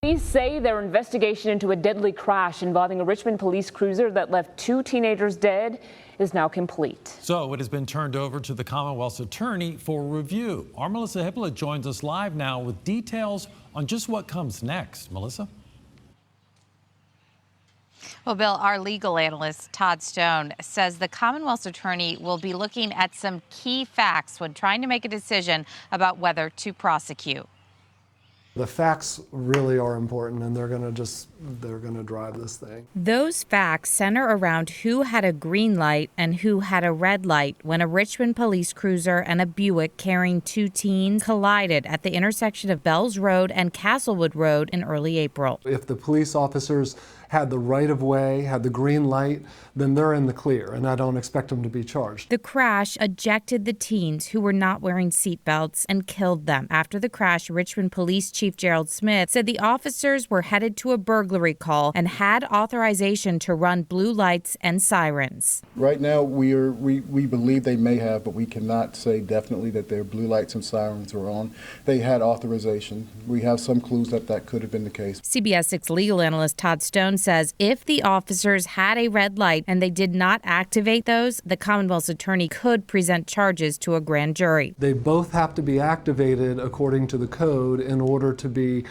Police say their investigation into a deadly crash involving a Richmond police cruiser that left 2 teenagers dead is now complete. So it has been turned over to the Commonwealth's attorney for review. Our Melissa HIPOLIT joins us live now with details on just what comes next. Melissa? Well, Bill, our legal analyst, Todd Stone, says the Commonwealth's attorney will be looking at some key facts when trying to make a decision about whether to prosecute. The facts really are important, and they're going to drive this thing. Those facts center around who had a green light and who had a red light when a Richmond police cruiser and a Buick carrying 2 teens collided at the intersection of Bells Road and Castlewood Road in early April. If the police officers had the right-of-way, had the green light, then they're in the clear, and I don't expect them to be charged. The crash ejected the teens who were not wearing seatbelts and killed them. After the crash, Richmond Police Chief GERALD Smith said the officers were headed to a burglary call and had authorization to run blue lights and sirens. Right now, we believe they may have, but we cannot say definitely that their blue lights and sirens were on. They had authorization. We have some clues that that could have been the case. CBS 6 legal analyst Todd Stone says if the officers had a red light and they did not activate those, the Commonwealth's attorney could present charges to a grand jury. They both have to be activated according to the code in order to be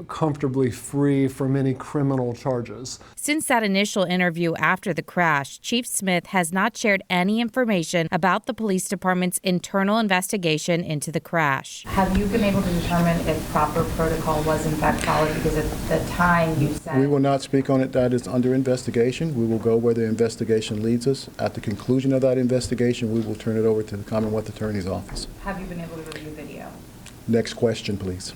comfortably free from any criminal charges. Since that initial interview after the crash, Chief Smith has not shared any information about the police department's internal investigation into the crash. Have you been able to determine if proper protocol was in fact followed? Because at the time you said... We will not speak on it. That is under investigation. We will go where the investigation leads us. At the conclusion of that investigation, we will turn it over to the Commonwealth Attorney's Office. Have you been able to review video? Next question, please.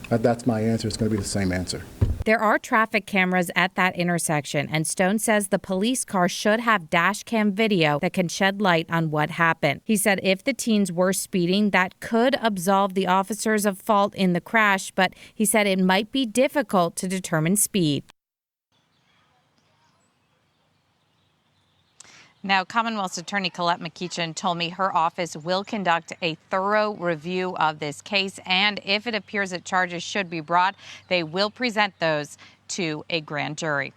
That's my answer. It's going to be the same answer. There are traffic cameras at that intersection, and Stone says the police car should have dash cam video that can shed light on what happened. He said if the teens were speeding, that could absolve the officers of fault in the crash, but he said it might be difficult to determine speed. Now, Commonwealth's attorney Colette McEachin told me her office will conduct a thorough review of this case, and if it appears that charges should be brought, they will present those to a grand jury.